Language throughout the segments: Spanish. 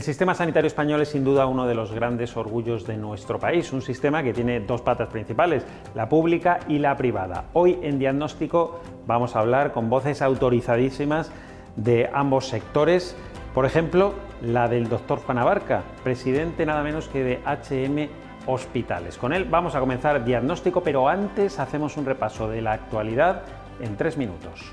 El sistema sanitario español es sin duda uno de los grandes orgullos de nuestro país, un sistema que tiene dos patas principales, la pública y la privada. Hoy en Diagnóstico vamos a hablar con voces autorizadísimas de ambos sectores, por ejemplo, la del doctor Juan Abarca, presidente nada menos que de HM Hospitales. Con él vamos a comenzar Diagnóstico, pero antes hacemos un repaso de la actualidad en 3 minutos.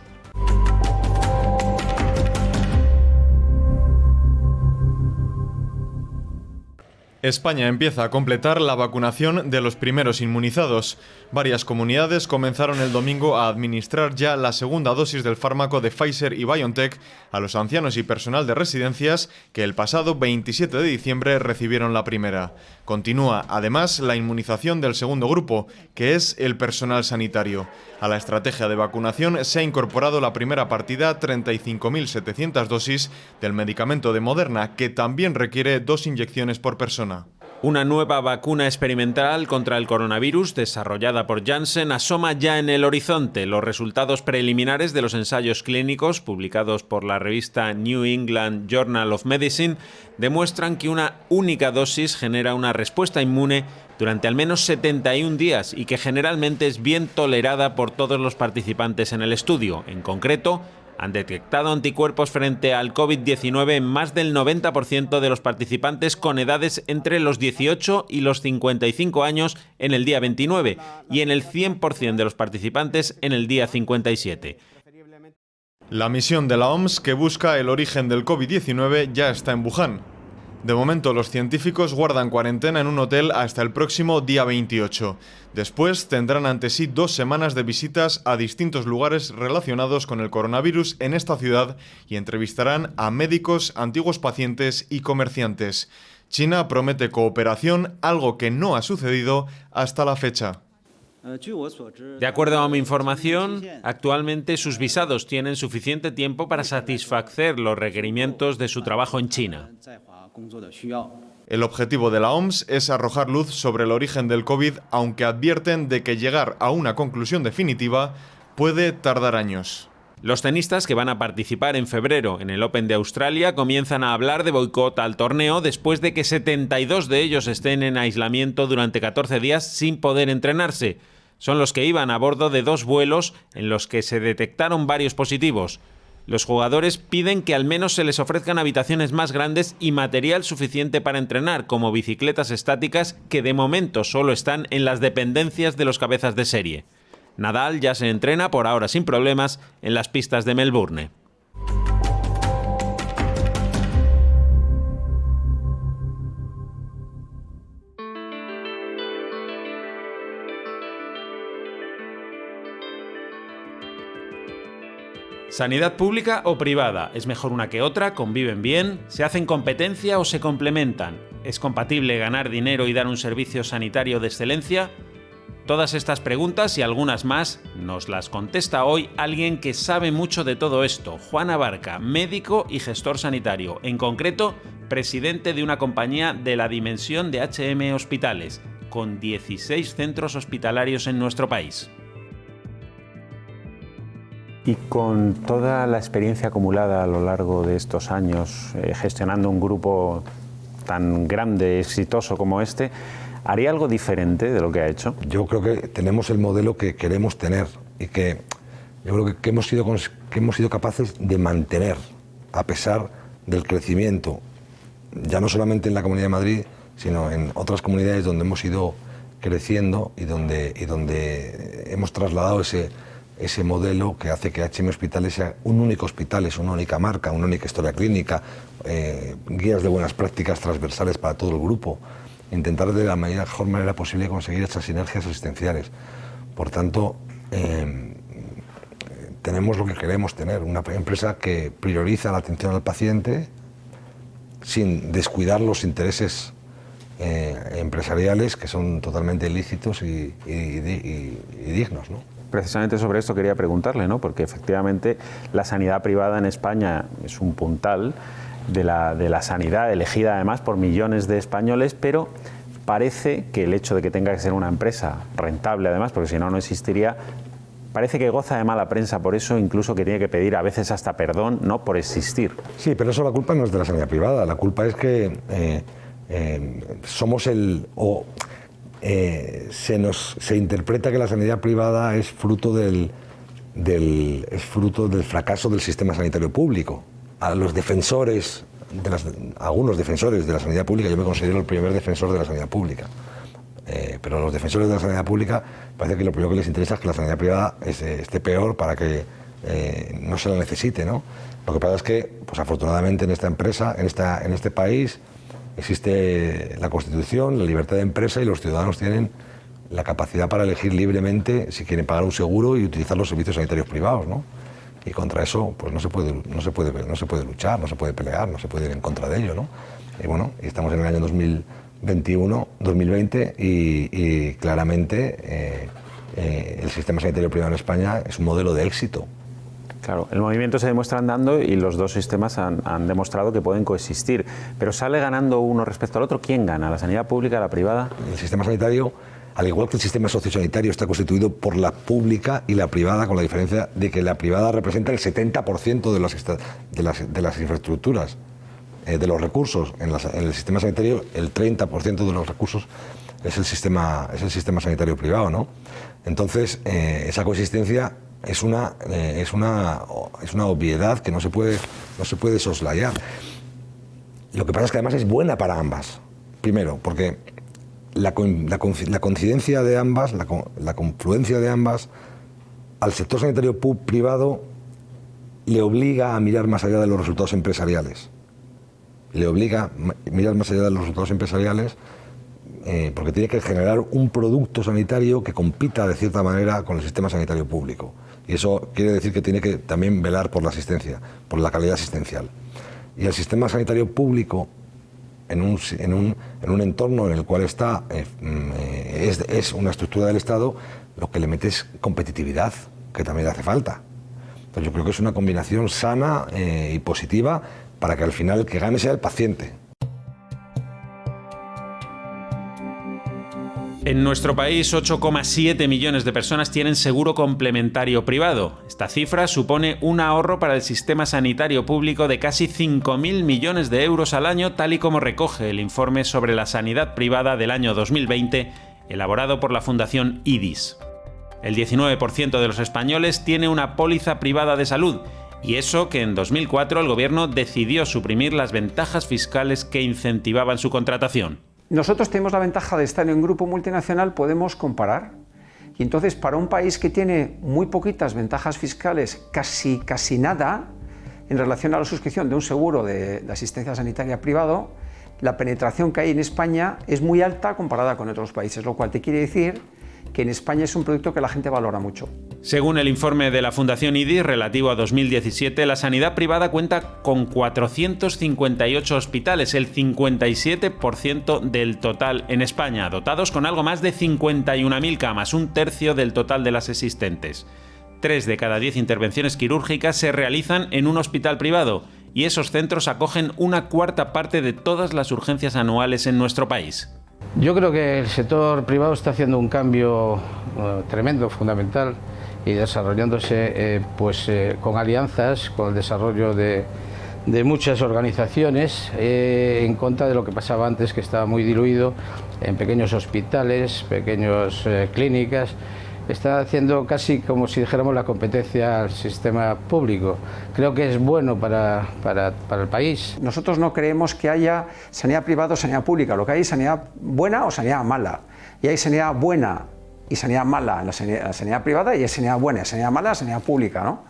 España empieza a completar la vacunación de los primeros inmunizados. Varias comunidades comenzaron el domingo a administrar ya la segunda dosis del fármaco de Pfizer y BioNTech a los ancianos y personal de residencias que el pasado 27 de diciembre recibieron la primera. Continúa, además, la inmunización del segundo grupo, que es el personal sanitario. A la estrategia de vacunación se ha incorporado la primera partida, 35.700 dosis, del medicamento de Moderna, que también requiere 2 inyecciones por persona. Una nueva vacuna experimental contra el coronavirus, desarrollada por Janssen, asoma ya en el horizonte. Los resultados preliminares de los ensayos clínicos, publicados por la revista New England Journal of Medicine, demuestran que una única dosis genera una respuesta inmune durante al menos 71 días y que generalmente es bien tolerada por todos los participantes en el estudio. En concreto, han detectado anticuerpos frente al COVID-19 en más del 90% de los participantes con edades entre los 18 y los 55 años en el día 29 y en el 100% de los participantes en el día 57. La misión de la OMS que busca el origen del COVID-19 ya está en Wuhan. De momento, los científicos guardan cuarentena en un hotel hasta el próximo día 28. Después tendrán ante sí 2 semanas de visitas a distintos lugares relacionados con el coronavirus en esta ciudad y entrevistarán a médicos, antiguos pacientes y comerciantes. China promete cooperación, algo que no ha sucedido hasta la fecha. De acuerdo a mi información, actualmente sus visados tienen suficiente tiempo para satisfacer los requerimientos de su trabajo en China. El objetivo de la OMS es arrojar luz sobre el origen del COVID, aunque advierten de que llegar a una conclusión definitiva puede tardar años. Los tenistas que van a participar en febrero en el Open de Australia comienzan a hablar de boicot al torneo después de que 72 de ellos estén en aislamiento durante 14 días sin poder entrenarse. Son los que iban a bordo de 2 vuelos en los que se detectaron varios positivos. Los jugadores piden que al menos se les ofrezcan habitaciones más grandes y material suficiente para entrenar, como bicicletas estáticas que de momento solo están en las dependencias de los cabezas de serie. Nadal ya se entrena por ahora sin problemas en las pistas de Melbourne. ¿Sanidad pública o privada? ¿Es mejor una que otra? ¿Conviven bien? ¿Se hacen competencia o se complementan? ¿Es compatible ganar dinero y dar un servicio sanitario de excelencia? Todas estas preguntas y algunas más nos las contesta hoy alguien que sabe mucho de todo esto, Juan Abarca, médico y gestor sanitario, en concreto, presidente de una compañía de la dimensión de HM Hospitales, con 16 centros hospitalarios en nuestro país. Y con toda la experiencia acumulada a lo largo de estos años, gestionando un grupo tan grande, exitoso como este, ¿haría algo diferente de lo que ha hecho? Yo creo que tenemos el modelo que queremos tener y que yo creo que hemos sido capaces de mantener a pesar del crecimiento, ya no solamente en la Comunidad de Madrid, sino en otras comunidades donde hemos ido creciendo y donde hemos trasladado ese modelo que hace que HM Hospitales sea un único hospital, es una única marca, una única historia clínica, guías de buenas prácticas transversales para todo el grupo, intentar de la mejor manera posible conseguir esas sinergias asistenciales. Por tanto, tenemos lo que queremos tener, una empresa que prioriza la atención al paciente sin descuidar los intereses empresariales que son totalmente lícitos y dignos, ¿no? Precisamente sobre esto quería preguntarle, ¿no? Porque efectivamente la sanidad privada en España es un puntal de la sanidad, elegida además por millones de españoles, pero parece que el hecho de que tenga que ser una empresa rentable además, porque si no, no existiría, parece que goza de mala prensa por eso, incluso que tiene que pedir a veces hasta perdón, ¿no?, por existir. Sí, pero eso la culpa no es de la sanidad privada, la culpa es que somos se interpreta que la sanidad privada es fruto del fracaso del sistema sanitario público. A los defensores, algunos defensores de la sanidad pública, yo me considero el primer defensor de la sanidad pública, pero a los defensores de la sanidad pública parece que lo primero que les interesa es que la sanidad privada esté peor para que no se la necesite, ¿no? Lo que pasa es que, pues afortunadamente en esta empresa, en este país, existe la Constitución, la libertad de empresa y los ciudadanos tienen la capacidad para elegir libremente si quieren pagar un seguro y utilizar los servicios sanitarios privados, ¿no? Y contra eso pues no se puede luchar, no se puede pelear, no se puede ir en contra de ello, ¿no? Y bueno, estamos en el año 2020 y claramente el sistema sanitario privado en España es un modelo de éxito. Claro, el movimiento se demuestra andando y los dos sistemas han demostrado que pueden coexistir. Pero ¿sale ganando uno respecto al otro? ¿Quién gana? ¿La sanidad pública, la privada? El sistema sanitario, al igual que el sistema sociosanitario, está constituido por la pública y la privada, con la diferencia de que la privada representa el 70% de las infraestructuras, de los recursos. En el sistema sanitario, el 30% de los recursos es el sistema sanitario privado, ¿no? Entonces, esa coexistencia es una obviedad que no se puede soslayar. Lo que pasa es que además es buena para ambas. Primero, porque la coincidencia de ambas, la confluencia de ambas, al sector sanitario privado le obliga a mirar más allá de los resultados empresariales. Porque tiene que generar un producto sanitario que compita de cierta manera con el sistema sanitario público. Y eso quiere decir que tiene que también velar por la asistencia, por la calidad asistencial. Y el sistema sanitario público, en un entorno en el cual está, es una estructura del Estado, lo que le mete es competitividad, que también le hace falta. Entonces yo creo que es una combinación sana y positiva para que al final el que gane sea el paciente. En nuestro país, 8,7 millones de personas tienen seguro complementario privado. Esta cifra supone un ahorro para el sistema sanitario público de casi 5.000 millones de euros al año, tal y como recoge el informe sobre la sanidad privada del año 2020, elaborado por la Fundación IDIS. El 19% de los españoles tiene una póliza privada de salud, y eso que en 2004 el gobierno decidió suprimir las ventajas fiscales que incentivaban su contratación. Nosotros tenemos la ventaja de estar en un grupo multinacional, podemos comparar. Y entonces, para un país que tiene muy poquitas ventajas fiscales, casi nada, en relación a la suscripción de un seguro de asistencia sanitaria privado, la penetración que hay en España es muy alta comparada con otros países, lo cual te quiere decir que en España es un producto que la gente valora mucho. Según el informe de la Fundación IDIS relativo a 2017, la sanidad privada cuenta con 458 hospitales, el 57% del total en España, dotados con algo más de 51.000 camas, un tercio del total de las existentes. 3 de cada 10 intervenciones quirúrgicas se realizan en un hospital privado, y esos centros acogen una cuarta parte de todas las urgencias anuales en nuestro país. Yo creo que el sector privado está haciendo un cambio tremendo, fundamental, y desarrollándose con alianzas, con el desarrollo de muchas organizaciones en contra de lo que pasaba antes, que estaba muy diluido en pequeños hospitales, pequeñas clínicas. Está haciendo casi como si dijéramos la competencia al sistema público. Creo que es bueno para el país. Nosotros no creemos que haya sanidad privada o sanidad pública. Lo que hay es sanidad buena o sanidad mala. Y hay sanidad buena y sanidad mala en la sanidad privada, y hay sanidad buena y sanidad mala en la sanidad pública, ¿no?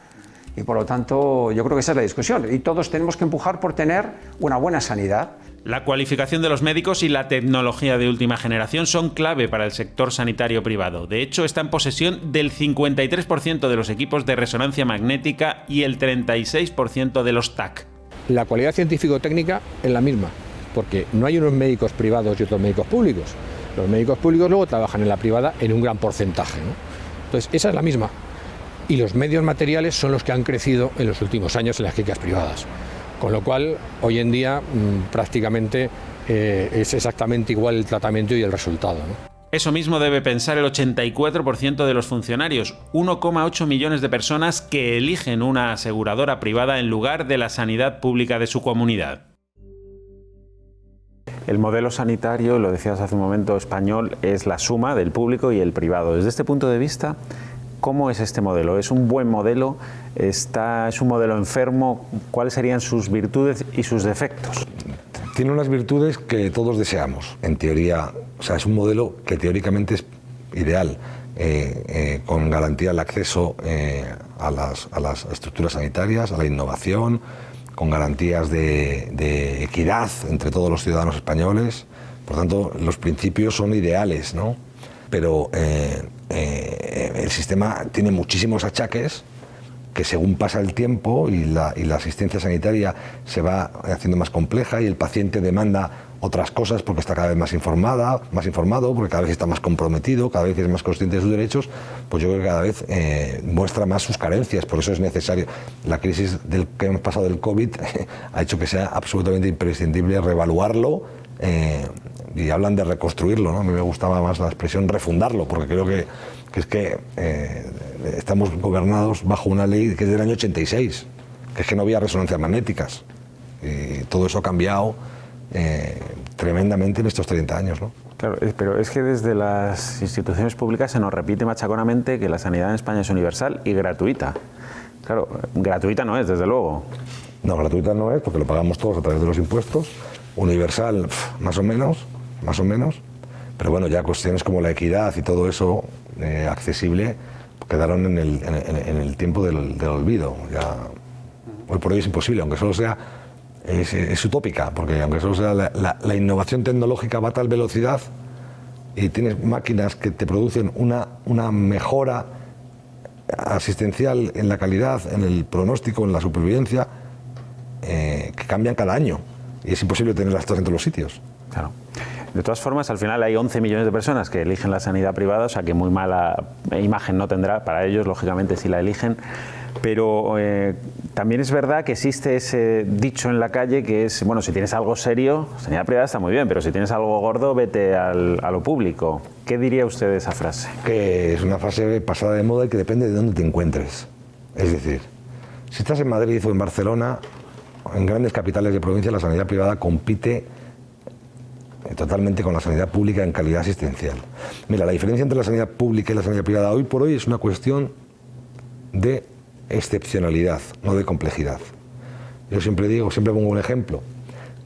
Y por lo tanto, yo creo que esa es la discusión. Y todos tenemos que empujar por tener una buena sanidad. La cualificación de los médicos y la tecnología de última generación son clave para el sector sanitario privado. De hecho, está en posesión del 53% de los equipos de resonancia magnética y el 36% de los TAC. La cualidad científico-técnica es la misma, porque no hay unos médicos privados y otros médicos públicos. Los médicos públicos luego trabajan en la privada en un gran porcentaje, ¿no? Entonces, esa es la misma. Y los medios materiales son los que han crecido en los últimos años en las clínicas privadas. Con lo cual, hoy en día prácticamente es exactamente igual el tratamiento y el resultado, ¿no? Eso mismo debe pensar el 84% de los funcionarios, 1,8 millones de personas que eligen una aseguradora privada en lugar de la sanidad pública de su comunidad. El modelo sanitario, lo decías hace un momento, español, es la suma del público y el privado. Desde este punto de vista, ¿cómo es este modelo? ¿Es un buen modelo? ¿Es un modelo enfermo? ¿Cuáles serían sus virtudes y sus defectos? Tiene unas virtudes que todos deseamos, en teoría. O sea, es un modelo que teóricamente es ideal, con garantía al acceso a las estructuras sanitarias, a la innovación, con garantías de equidad entre todos los ciudadanos españoles. Por tanto, los principios son ideales, ¿no? Pero el sistema tiene muchísimos achaques que según pasa el tiempo y la asistencia sanitaria se va haciendo más compleja y el paciente demanda otras cosas porque está cada vez más informado, porque cada vez está más comprometido, cada vez es más consciente de sus derechos, pues yo creo que cada vez muestra más sus carencias. Por eso es necesario. La crisis que hemos pasado del COVID ha hecho que sea absolutamente imprescindible reevaluarlo, y hablan de reconstruirlo, ¿no? A mí me gustaba más la expresión refundarlo, porque creo que estamos gobernados bajo una ley que es del año 86, que es que no había resonancias magnéticas, y todo eso ha cambiado tremendamente en estos 30 años, ¿no? Claro, pero es que desde las instituciones públicas se nos repite machaconamente que la sanidad en España es universal y gratuita. Claro, gratuita no es, desde luego. No, gratuita no es, porque lo pagamos todos a través de los impuestos. Universal, más o menos, pero bueno, ya cuestiones como la equidad y todo eso accesible quedaron en el tiempo del olvido. Ya, hoy por hoy es imposible, aunque solo sea, es utópica, porque aunque solo sea la innovación tecnológica va a tal velocidad y tienes máquinas que te producen una mejora asistencial en la calidad, en el pronóstico, en la supervivencia, que cambian cada año. Y es imposible tenerlas todas en todos los sitios. Claro. De todas formas, al final hay 11 millones de personas que eligen la sanidad privada, o sea que muy mala imagen no tendrá para ellos, lógicamente, si la eligen. Pero también es verdad que existe ese dicho en la calle que es, bueno, si tienes algo serio, sanidad privada está muy bien, pero si tienes algo gordo, vete a lo público. ¿Qué diría usted de esa frase? Que es una frase pasada de moda y que depende de dónde te encuentres. Es decir, si estás en Madrid o en Barcelona, en grandes capitales de provincia, la sanidad privada compite totalmente con la sanidad pública en calidad asistencial. Mira, la diferencia entre la sanidad pública y la sanidad privada hoy por hoy es una cuestión de excepcionalidad, no de complejidad. Yo siempre pongo un ejemplo,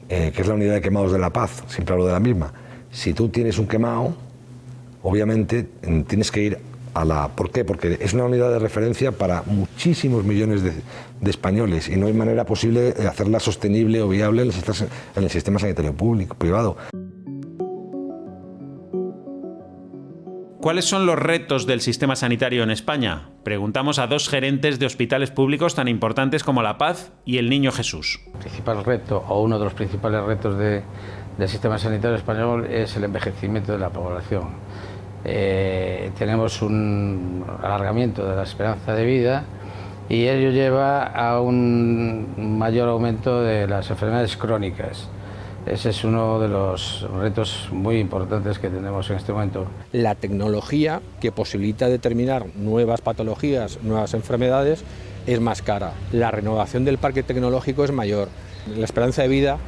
que es la unidad de quemados de La Paz, siempre hablo de la misma. Si tú tienes un quemado, obviamente tienes que ir a la... ¿Por qué? Porque es una unidad de referencia para muchísimos millones de españoles y no hay manera posible de hacerla sostenible o viable en el sistema sanitario público, privado. ¿Cuáles son los retos del sistema sanitario en España? Preguntamos a dos gerentes de hospitales públicos tan importantes como La Paz y el Niño Jesús. El principal reto, o uno de los principales retos del sistema sanitario español, es el envejecimiento de la población. Tenemos un alargamiento de la esperanza de vida y ello lleva a un mayor aumento de las enfermedades crónicas. Ese es uno de los retos muy importantes que tenemos en este momento. La tecnología que posibilita determinar nuevas patologías, nuevas enfermedades, es más cara. La renovación del parque tecnológico es mayor. La esperanza de vida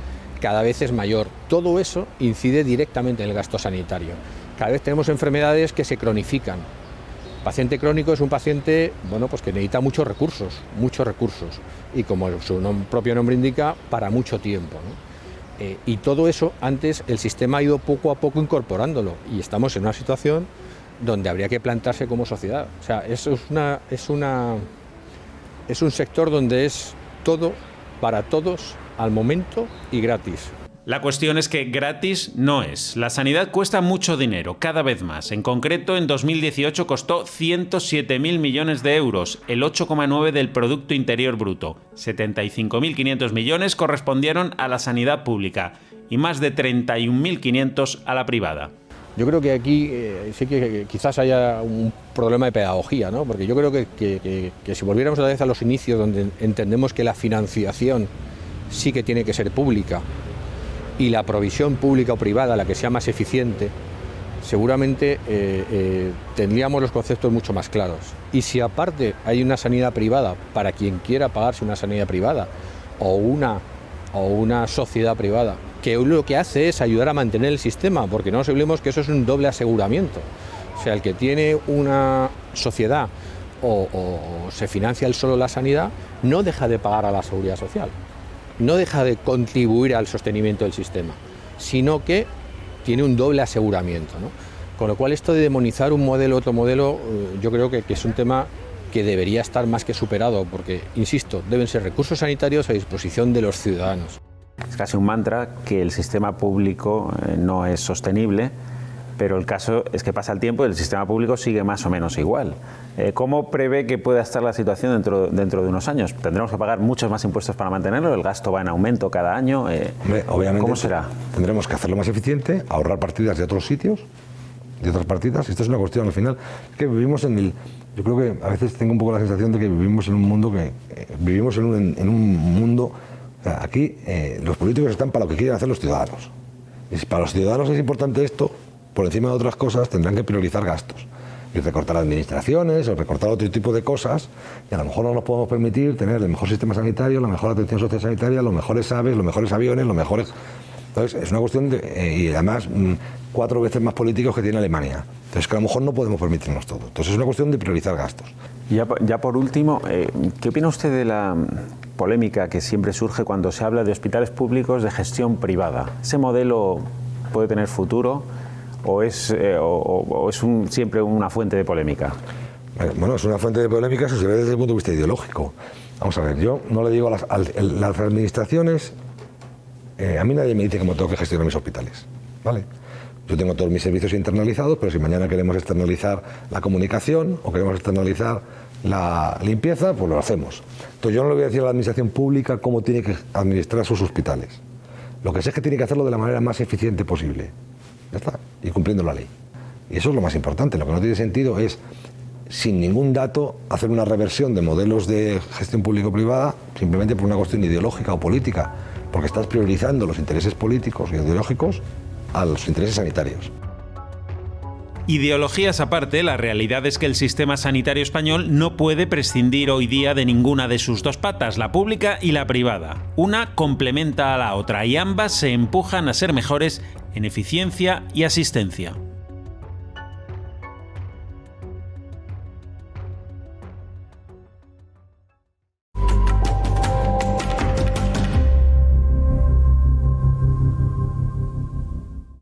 cada vez es mayor. Todo eso incide directamente en el gasto sanitario. Cada vez tenemos enfermedades que se cronifican. El paciente crónico es un paciente, bueno, pues que necesita muchos recursos, y como su propio nombre indica, para mucho tiempo, ¿no? Y todo eso antes el sistema ha ido poco a poco incorporándolo y estamos en una situación donde habría que plantarse como sociedad. O sea, eso es un sector donde es todo para todos al momento y gratis. La cuestión es que gratis no es. La sanidad cuesta mucho dinero, cada vez más. En concreto, en 2018 costó 107.000 millones de euros, el 8,9% del Producto Interior Bruto. 75.500 millones correspondieron a la sanidad pública y más de 31.500 a la privada. Yo creo que aquí sí que quizás haya un problema de pedagogía, ¿no? Porque yo creo que si volviéramos otra vez a los inicios, donde entendemos que la financiación sí que tiene que ser pública, y la provisión pública o privada, la que sea más eficiente, seguramente tendríamos los conceptos mucho más claros. Y si aparte hay una sanidad privada para quien quiera pagarse una sanidad privada o una sociedad privada, que lo que hace es ayudar a mantener el sistema, porque no nos olvidemos que eso es un doble aseguramiento. O sea, el que tiene una sociedad o se financia él solo la sanidad, no deja de pagar a la seguridad social, no deja de contribuir al sostenimiento del sistema, sino que tiene un doble aseguramiento, ¿no? Con lo cual esto de demonizar un modelo, otro modelo, yo creo que es un tema que debería estar más que superado, porque, insisto, deben ser recursos sanitarios a disposición de los ciudadanos. Es casi un mantra que el sistema público no es sostenible, pero el caso es que pasa el tiempo y el sistema público sigue más o menos igual. ¿Cómo prevé que pueda estar la situación dentro de unos años? ¿Tendremos que pagar muchos más impuestos para mantenerlo? ¿El gasto va en aumento cada año? Hombre, obviamente, ¿cómo será? Tendremos que hacerlo más eficiente, ahorrar partidas de otros sitios, de otras partidas. Esto es una cuestión, al final, que vivimos yo creo que a veces tengo un poco la sensación de que vivimos en un mundo aquí los políticos están para lo que quieren hacer los ciudadanos. Y si para los ciudadanos es importante esto, por encima de otras cosas tendrán que priorizar gastos y recortar administraciones o recortar otro tipo de cosas, y a lo mejor no nos podemos permitir tener el mejor sistema sanitario, la mejor atención sociosanitaria, los mejores aves, los mejores aviones, los mejores... Entonces es una cuestión y además 4 veces más políticos que tiene Alemania. Entonces que a lo mejor no podemos permitirnos todo. Entonces es una cuestión de priorizar gastos. Ya por último, ¿qué opina usted de la polémica que siempre surge cuando se habla de hospitales públicos de gestión privada? ¿Ese modelo puede tener futuro o es siempre una fuente de polémica? Bueno, es una fuente de polémica, eso se ve desde el punto de vista ideológico. Vamos a ver, yo no le digo a las administraciones, a mí nadie me dice cómo tengo que gestionar mis hospitales, ¿vale? Yo tengo todos mis servicios internalizados, pero si mañana queremos externalizar la comunicación o queremos externalizar la limpieza, pues lo hacemos. Entonces yo no le voy a decir a la administración pública cómo tiene que administrar sus hospitales. Lo que sé es que tiene que hacerlo de la manera más eficiente posible. Ya está, y cumpliendo la ley. Y eso es lo más importante. Lo que no tiene sentido es, sin ningún dato, hacer una reversión de modelos de gestión público-privada simplemente por una cuestión ideológica o política, porque estás priorizando los intereses políticos y ideológicos a los intereses sanitarios. Ideologías aparte, la realidad es que el sistema sanitario español no puede prescindir hoy día de ninguna de sus dos patas, la pública y la privada. Una complementa a la otra y ambas se empujan a ser mejores en eficiencia y asistencia.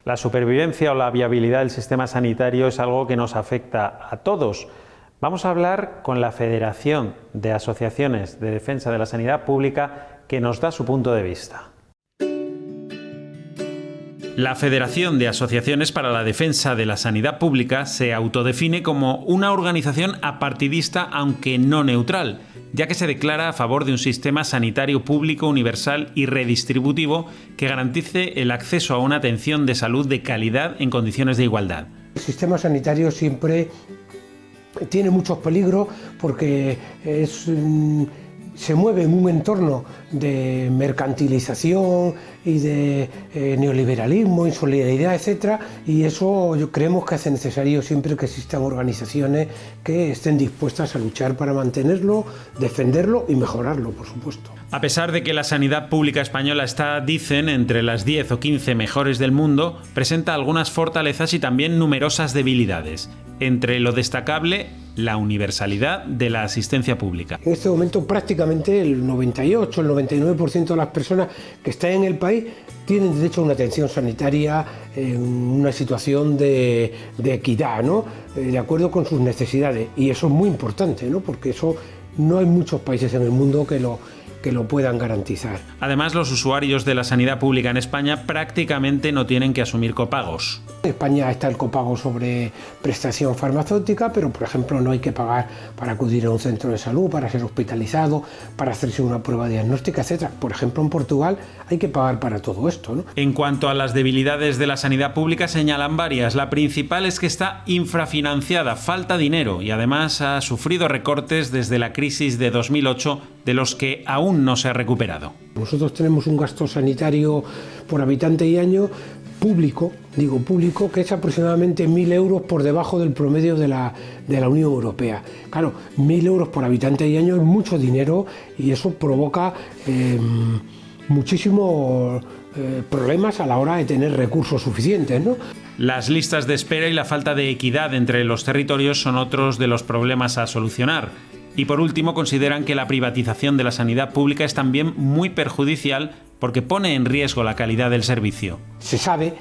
La supervivencia o la viabilidad del sistema sanitario es algo que nos afecta a todos. Vamos a hablar con la Federación de Asociaciones de Defensa de la Sanidad Pública, que nos da su punto de vista. La Federación de Asociaciones para la Defensa de la Sanidad Pública se autodefine como una organización apartidista, aunque no neutral, ya que se declara a favor de un sistema sanitario público, universal y redistributivo que garantice el acceso a una atención de salud de calidad en condiciones de igualdad. El sistema sanitario siempre tiene muchos peligros porque se mueve en un entorno de mercantilización y de neoliberalismo, insolidaridad, etcétera, y eso creemos que hace necesario siempre que existan organizaciones que estén dispuestas a luchar para mantenerlo, defenderlo y mejorarlo, por supuesto. A pesar de que la sanidad pública española está, dicen, entre las 10 o 15 mejores del mundo, presenta algunas fortalezas y también numerosas debilidades. Entre lo destacable, la universalidad de la asistencia pública. En este momento prácticamente el 98, el 99% de las personas que están en el país tienen derecho a una atención sanitaria en una situación de equidad, ¿no? De acuerdo con sus necesidades. Y eso es muy importante, ¿no? Porque eso no hay muchos países en el mundo que lo puedan garantizar. Además, los usuarios de la sanidad pública en España prácticamente no tienen que asumir copagos. En España está el copago sobre prestación farmacéutica, pero por ejemplo no hay que pagar para acudir a un centro de salud, para ser hospitalizado, para hacerse una prueba diagnóstica, etc. Por ejemplo, en Portugal hay que pagar para todo esto, ¿no? En cuanto a las debilidades de la sanidad pública, señalan varias. La principal es que está infrafinanciada, falta dinero y además ha sufrido recortes desde la crisis de 2008, de los que aún no se ha recuperado. Nosotros tenemos un gasto sanitario por habitante y año público, digo público, que es aproximadamente 1.000 euros por debajo del promedio de la Unión Europea. Claro, 1.000 euros por habitante y año es mucho dinero y eso provoca muchísimos problemas a la hora de tener recursos suficientes, ¿no? Las listas de espera y la falta de equidad entre los territorios son otros de los problemas a solucionar. Y por último, consideran que la privatización de la sanidad pública es también muy perjudicial porque pone en riesgo la calidad del servicio. Se sabe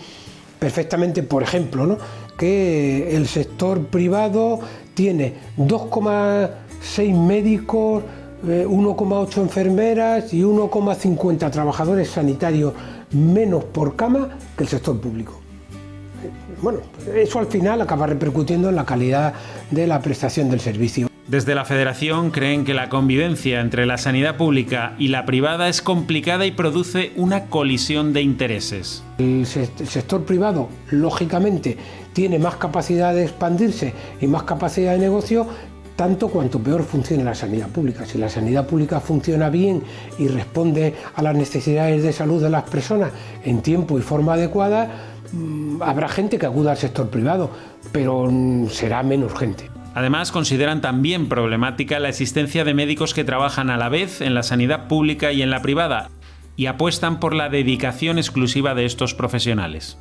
perfectamente, por ejemplo, ¿no?, que el sector privado tiene 2,6 médicos, 1,8 enfermeras y 1,50 trabajadores sanitarios menos por cama que el sector público. Bueno, eso al final acaba repercutiendo en la calidad de la prestación del servicio. Desde la Federación creen que la convivencia entre la sanidad pública y la privada es complicada y produce una colisión de intereses. El sector privado, lógicamente, tiene más capacidad de expandirse y más capacidad de negocio, tanto cuanto peor funcione la sanidad pública. Si la sanidad pública funciona bien y responde a las necesidades de salud de las personas en tiempo y forma adecuada, habrá gente que acuda al sector privado, pero será menos gente. Además, consideran también problemática la existencia de médicos que trabajan a la vez en la sanidad pública y en la privada, y apuestan por la dedicación exclusiva de estos profesionales.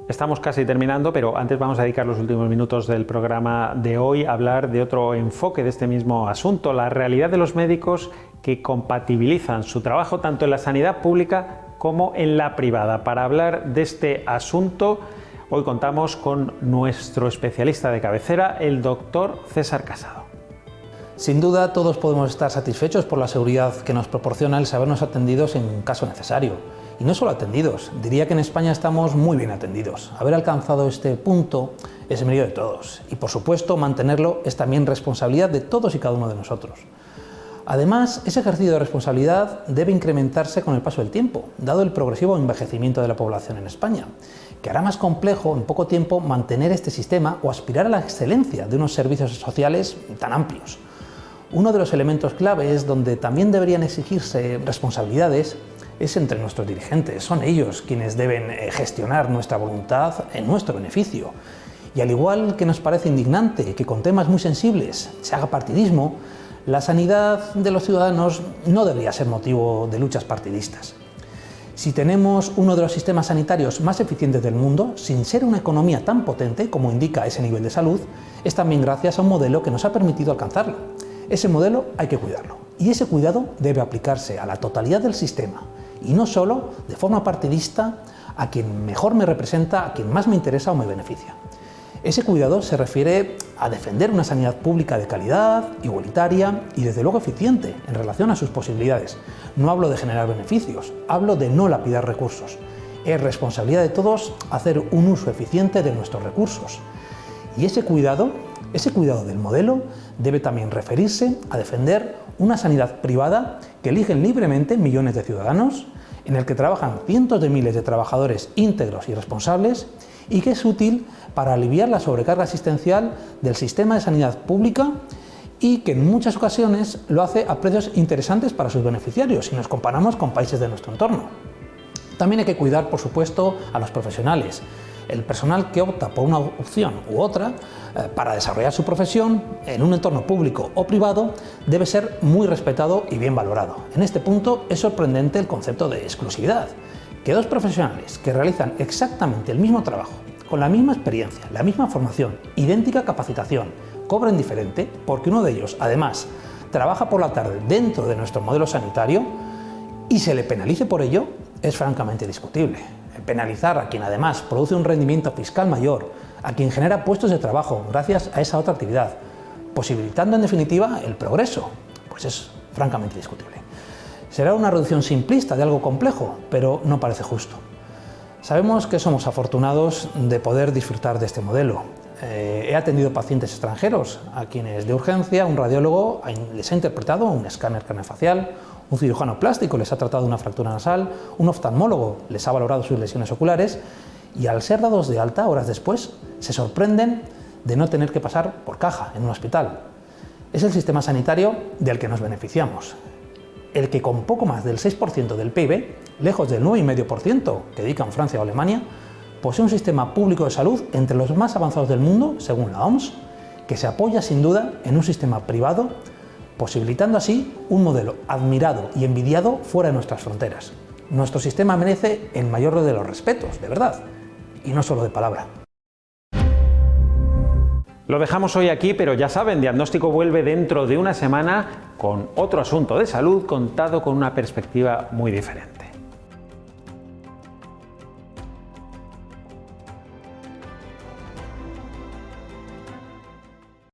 Estamos casi terminando, pero antes vamos a dedicar los últimos minutos del programa de hoy a hablar de otro enfoque de este mismo asunto, la realidad de los médicos que compatibilizan su trabajo tanto en la sanidad pública como en la privada. Para hablar de este asunto, hoy contamos con nuestro especialista de cabecera, el doctor César Casado. Sin duda, todos podemos estar satisfechos por la seguridad que nos proporciona el sabernos atendidos en caso necesario. Y no solo atendidos, diría que en España estamos muy bien atendidos. Haber alcanzado este punto es mérito de todos y, por supuesto, mantenerlo es también responsabilidad de todos y cada uno de nosotros. Además, ese ejercicio de responsabilidad debe incrementarse con el paso del tiempo, dado el progresivo envejecimiento de la población en España, que hará más complejo en poco tiempo mantener este sistema o aspirar a la excelencia de unos servicios sociales tan amplios. Uno de los elementos claves donde también deberían exigirse responsabilidades es entre nuestros dirigentes. Son ellos quienes deben gestionar nuestra voluntad en nuestro beneficio. Y al igual que nos parece indignante que con temas muy sensibles se haga partidismo, la sanidad de los ciudadanos no debería ser motivo de luchas partidistas. Si tenemos uno de los sistemas sanitarios más eficientes del mundo, sin ser una economía tan potente como indica ese nivel de salud, es también gracias a un modelo que nos ha permitido alcanzarlo. Ese modelo hay que cuidarlo, y ese cuidado debe aplicarse a la totalidad del sistema, y no solo de forma partidista a quien mejor me representa, a quien más me interesa o me beneficia. Ese cuidado se refiere a defender una sanidad pública de calidad, igualitaria y desde luego eficiente en relación a sus posibilidades. No hablo de generar beneficios, hablo de no lapidar recursos. Es responsabilidad de todos hacer un uso eficiente de nuestros recursos. Y ese cuidado del modelo debe también referirse a defender una sanidad privada que eligen libremente millones de ciudadanos, en el que trabajan cientos de miles de trabajadores íntegros y responsables y que es útil para aliviar la sobrecarga asistencial del sistema de sanidad pública y que en muchas ocasiones lo hace a precios interesantes para sus beneficiarios si nos comparamos con países de nuestro entorno. También hay que cuidar, por supuesto, a los profesionales. El personal que opta por una opción u otra para desarrollar su profesión en un entorno público o privado debe ser muy respetado y bien valorado. En este punto es sorprendente el concepto de exclusividad. Que dos profesionales que realizan exactamente el mismo trabajo, con la misma experiencia, la misma formación, idéntica capacitación, cobren diferente porque uno de ellos, además, trabaja por la tarde dentro de nuestro modelo sanitario y se le penalice por ello, es francamente discutible. Penalizar a quien además produce un rendimiento fiscal mayor, a quien genera puestos de trabajo gracias a esa otra actividad, posibilitando en definitiva el progreso, pues es francamente discutible. Será una reducción simplista de algo complejo, pero no parece justo. Sabemos que somos afortunados de poder disfrutar de este modelo. He atendido pacientes extranjeros a quienes de urgencia un radiólogo les ha interpretado un escáner craneofacial, un cirujano plástico les ha tratado una fractura nasal, un oftalmólogo les ha valorado sus lesiones oculares y al ser dados de alta horas después se sorprenden de no tener que pasar por caja en un hospital. es el sistema sanitario del que nos beneficiamos. El que con poco más del 6% del PIB, lejos del 9,5% que dedican Francia o Alemania, posee un sistema público de salud entre los más avanzados del mundo, según la OMS, que se apoya sin duda en un sistema privado, posibilitando así un modelo admirado y envidiado fuera de nuestras fronteras. Nuestro sistema merece el mayor de los respetos, de verdad, y no solo de palabra. Lo dejamos hoy aquí, pero ya saben, Diagnóstico vuelve dentro de una semana con otro asunto de salud contado con una perspectiva muy diferente.